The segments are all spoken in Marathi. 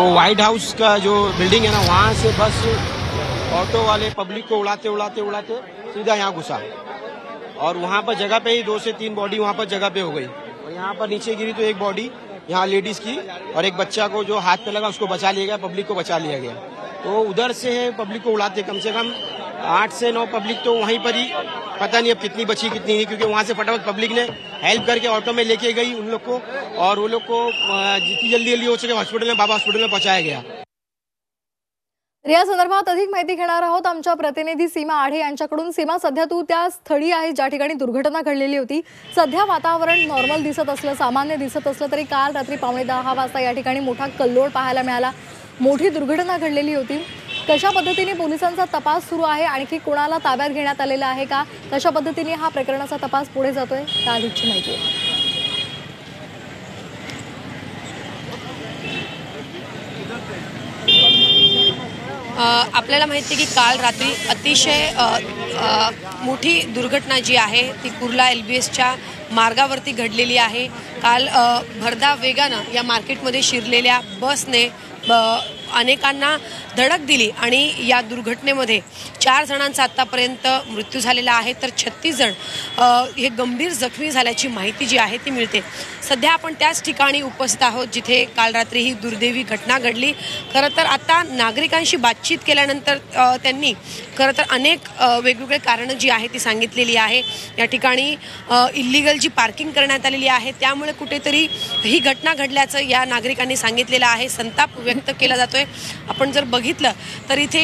व्हाइट हाउस का जो बिल्डिंग है ना, वहाँ से बस ऑटो वाले पब्लिक को उड़ाते उड़ाते उड़ाते सीधा यहाँ घुसा, और वहाँ पर जगह पे ही 2 से 3 बॉडी वहाँ पर जगह पे हो गई। और यहाँ पर नीचे गिरी तो एक बॉडी यहाँ लेडीज की, और एक बच्चा को जो हाथ पे लगा उसको बचा लिया गया, पब्लिक को बचा लिया गया। तो उधर से पब्लिक को उड़ाते कम से कम 8 से 9 पब्लिक तो वहीं पर ही, पता नहीं अब कितनी बची कितनी नहीं, क्योंकि वहाँ से फटाफट पब्लिक ने हेल्प करके ऑटो में लेके गई उन लोग को, और वो लोग को जितनी जल्दी हो सके हॉस्पिटल में, बाबा हॉस्पिटल में पहुंचाया गया। या संदर्भात अधिक माहिती घेणार आहोत आमच्या प्रतिनिधी सीमा आढे यांच्याकडून। सीमा, सध्या तू त्या स्थळी आहे ज्या ठिकाणी दुर्घटना घडलेली होती। सध्या वातावरण नॉर्मल दिसत असलं, सामान्य दिसत असलं तरी काल रात्री 9:15 वाजता या ठिकाणी मोठा कल्लोळ पाहायला मिळाला, मोठी दुर्घटना घडलेली होती। कशा पद्धतीने पोलिसांचा तपास सुरू आहे, आणखी कोणाला ताब्यात घेण्यात आलेला आहे का, कशा पद्धतीने हा प्रकरणाचा तपास पुढे जातोय, त्या अधिकची माहिती आहे। आपल्याला माहिती आहे की काल रात्री अतिशय मोठी दुर्घटना जी आहे ती कुर्ला LBSच्या मार्गावरती घडलेली आहे। काल भरधाव वेगानं या मार्केटमध्ये शिरलेल्या बसने अनेकांना धडक दिली आणि या दुर्घटनेमध्ये 4 जणांचा आतापर्यंत मृत्यू झालेला आहे, तर 36 जण हे गंभीर जखमी झाल्याची माहिती जी आहे ती मिळते। सध्या आपण त्याच ठिकाणी उपस्थित आहोत जिथे काल रात्री ही दुर्दैवी घटना घडली। खरं तर आता नागरिकांशी बातचीत केल्यानंतर त्यांनी खरं तर अनेक वेगवेगळे कारणं जी आहे ती सांगितलेली आहे। या ठिकाणी इल्लीगल जी पार्किंग करण्यात आलेली आहे त्यामुळे कुठेतरी ही घटना घडल्याचं या नागरिकांनी सांगितलेलं आहे, संताप व्यक्त केला जातोय। आपण जर बघितलं तर इथे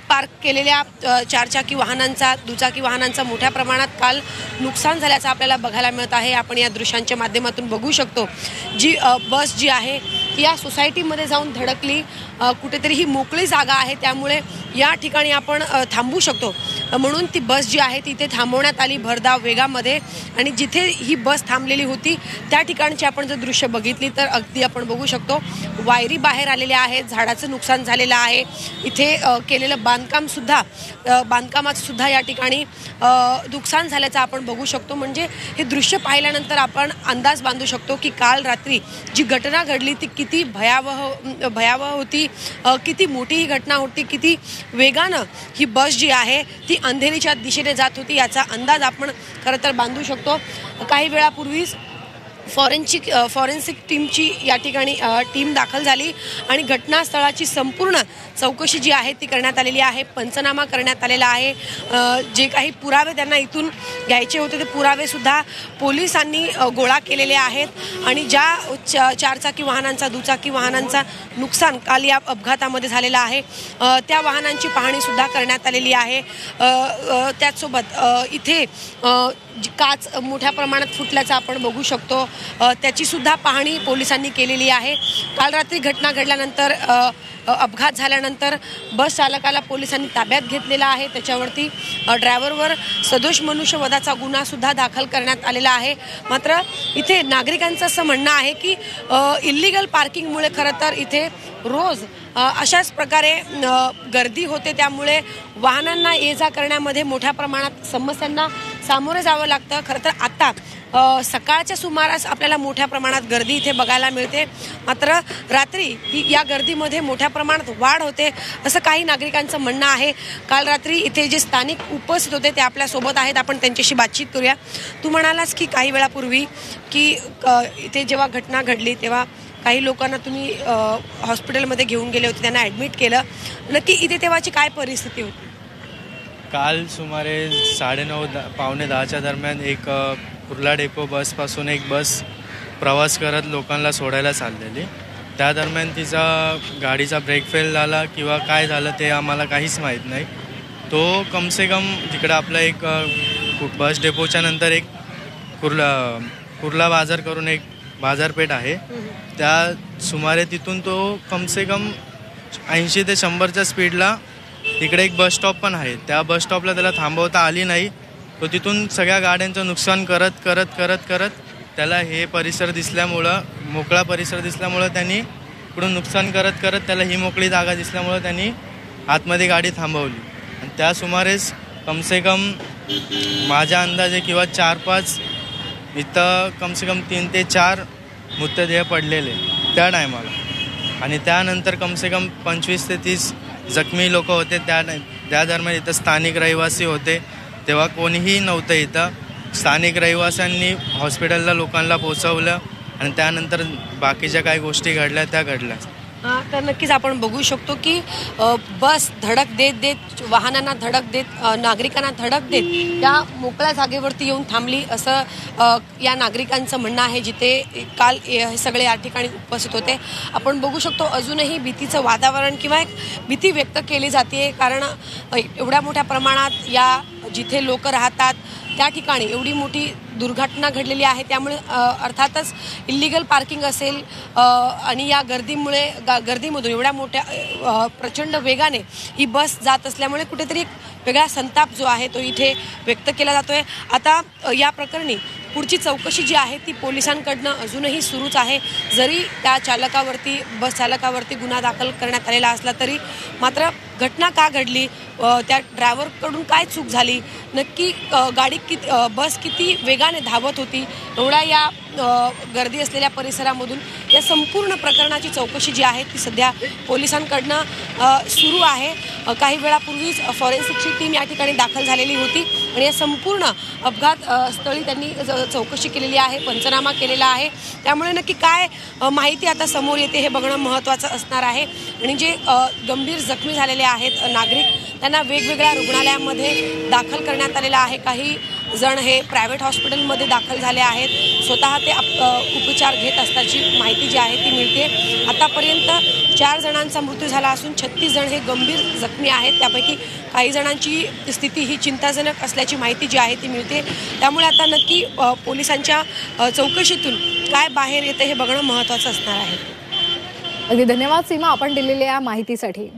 पार्क केलेल्या 4 चाकी वाहनांचा, दुचाकी वाहनांचा मोठ्या प्रमाणात काल नुकसान झाल्याचं आपल्याला बघायला मिळत आहे। आपण या दृश्यांच्या माध्यमातून बघू शकतो जी बस जी आहे ती या सोसायटीमध्ये जाऊन धडकली। कुठेतरी ही मोकळी जागा आहे त्यामुळे या ठिकाणी आपण थांबू शकतो, म्हणून ती बस जी आहे ती इथे थांबवण्यात आली भरधाव वेगामध्ये, आणि जिथे ही बस थांबलेली होती त्या ठिकाणची आपण जर दृश्य बघितली तर अगदी आपण बघू शकतो वायरी बाहेर आलेल्या आहेत, झाडाचं नुकसान झालेलं आहे। इथे केलेलं बांधकामात सुद्धा या ठिकाणी नुकसान झाल्याचं आपण बघू शकतो। म्हणजे हे दृश्य पाहिल्यानंतर आपण अंदाज बांधू शकतो की काल रात्री जी घटना घडली ती किती भयावह होती, किती मोठी ही घटना होती, किती वेगानं ही बस जी आहे ती अंधेरीच्या दिशेने जात होती याचा अंदाज आपण खरं तर बांधू शकतो। काही वेळापूर्वीच फॉरेन्सिक टीमची या ठिकाणी टीम दाखल झाली आणि घटनास्थळाची संपूर्ण चौकशी जी आहे ती करण्यात आलेली आहे, पंचनामा करण्यात आलेला आहे। जे काही पुरावे त्यांना इथून घ्यायचे होते ते पुरावे सुद्धा पोलिसांनी गोळा केलेले आहेत आणि ज्या 4 चाकी वाहनांचा, दुचाकी वाहनांचा नुकसान काल या अपघातामध्ये झालेला आहे त्या वाहनांची पाहणी सुद्धा करण्यात आलेली आहे। त्याचसोबत इथे काच मोठ्या प्रमाणात फुटल्याचं आपण बघू शकतो, त्याची सुद्धा पाहणी पोलिसांनी केलेली आहे। काल रात्री घटना घडल्यानंतर अपघात झाल्यानंतर बस चालकाला पोलिसांनी ताब्यात घेतलेला आहे, त्याच्यावरती ड्रायव्हरवर सदोष मनुष्यवधाचा गुन्हा सुद्धा दाखल करण्यात आलेला आहे। मात्र इथे नागरिकांचं असं म्हणणं आहे की इल्लीगल पार्किंगमुळे खरं तर इथे रोज अशाच प्रकारे गर्दी होते, त्यामुळे वाहनांना ये जा करण्यामध्ये मोठ्या प्रमाणात समस्यांना सामोरे जावं लागतं। खरं तर आता सकाळच्या सुमारास आपल्याला मोठ्या प्रमाणात गर्दी इथे बघायला मिळते, मात्र रात्री ही या गर्दीमध्ये मोठ्या प्रमाणात वाढ होते असं काही नागरिकांचं म्हणणं आहे। काल रात्री इथे जे स्थानिक उपस्थित होते ते आपल्यासोबत आहेत, आपण त्यांच्याशी बातचीत करूया। तू म्हणालास की काही वेळापूर्वी की इथे जेव्हा घटना घडली तेव्हा काही लोकांना तुम्ही हॉस्पिटलमध्ये घेऊन गेले होते, त्यांना ॲडमिट केलं, नक्की इथे तेव्हाची काय परिस्थिती होती? काल सुमारे 9:30 पावणे 10च्या दरम्यान एक कुर्ला डेपो बसपासून एक बस प्रवास करत लोकांना सोडायला चाललेली। त्या दरम्यान तिचा गाडीचा ब्रेक फेल झाला किंवा काय झालं ते आम्हाला काहीच माहीत नाही। तो कम से कम तिकडं आपला एक बस डेपोच्या नंतर एक कुर्ला बाजार करून एक बाजारपेठ आहे, त्या सुमारे तिथून तो कम से कम 80 ते 100च्या स्पीडला, तिकडे एक बस स्टॉप पण आहे, त्या बस स्टॉपला त्याला थांबवता आली नाही। तो तिथून सगळ्या गाड्यांचं नुकसान करत करत करत करत त्याला हे परिसर दिसल्यामुळं, मोकळा परिसर दिसल्यामुळं त्यांनी इकडून नुकसान करत करत त्याला ही मोकळी जागा दिसल्यामुळं त्यांनी आतमध्ये गाडी थांबवली आणि त्या सुमारेच कम से कम माझ्या अंदाजे किंवा 4-5 इथं कम से कम 3 ते 4 मृतदेह पडलेले त्या टायमाला। आणि त्यानंतर कमसे कम 25 ते 30 जखमी लोक होते. त्या दरम्यान इथं स्थानिक रहिवासी होते, तेव्हा कोणीही नव्हतं इथं. स्थानिक रहिवाशांनी हॉस्पिटलला लोकांना पोचवलं आणि त्यानंतर बाकीच्या काही गोष्टी घडल्या त्या घडल्या. तर नक्कीच आपण बघू शकतो की बस धडक देत देत, वाहनांना धडक देत, नागरिकांना धडक देत त्या मोकळ्या जागेवरती येऊन थांबली, असं या नागरिकांचं म्हणणं आहे, जिथे काल हे सगळे या ठिकाणी उपस्थित होते. आपण बघू शकतो अजूनही भीतीचं वातावरण किंवा एक भीती व्यक्त केली जाते, कारण एवढ्या मोठ्या प्रमाणात या जिथे लोक राहतात त्या ठिकाणी एवढी मोठी दुर्घटना घडलेली आहे. त्यामुळे अर्थातच इल्लीगल पार्किंग असेल आणि या गर्दीमधून एवढ्या मोठ्या प्रचंड वेगाने ही बस जात असल्यामुळे कुठेतरी एक वेगळा संताप जो आहे तो इथे व्यक्त केला जातोय. आता या प्रकरणी पुढची चौकशी जी आहे ती पोलिसांकडनं अजूनही सुरूच आहे. जरी त्या बस चालकावरती गुन्हा दाखल करण्यात आलेला असला तरी मात्र घटना का घडली, त्या ड्रायव्हरकडून काय चूक झाली, नक्की बस किती वेगाने धावत होती एवढ्या या गर्दी असलेल्या परिसरामधून, या संपूर्ण प्रकरणाची चौकशी जी आहे ती सध्या पोलिसांकडनं सुरू आहे. काही वेळापूर्वीच फॉरेन्सिकची टीम या ठिकाणी दाखल झालेली होती आणि या संपूर्ण अपघात स्थळी त्यांनी चौकशी केलेली आहे, पंचनामा केलेला आहे. त्यामुळे नक्की काय माहिती आता समोर येते हे बघणं महत्त्वाचं असणार आहे. आणि जे गंभीर जखमी झालेले आहेत नागरिक, त्यांना वेगवेगळ्या रुग्णालयामध्ये दाखल करण्यात आलेलं आहे. काही जण हे प्रायव्हेट हॉस्पिटलमध्ये दाखल झाले आहेत, स्वतः ते उपचार घेत असल्याची माहिती जी आहे ती मिळते. आतापर्यंत 4 जणांचा मृत्यू झाला असून 36 जण हे गंभीर जखमी आहेत. त्यापैकी काही जणांची स्थिती ही चिंताजनक असल्याची माहिती जी आहे ती मिळते. त्यामुळे आता नक्की पोलिसांच्या चौकशीतून काय बाहेर येते हे बघणं महत्त्वाचं असणार आहे. अगदी धन्यवाद सीमा, आपण दिलेल्या या माहितीसाठी.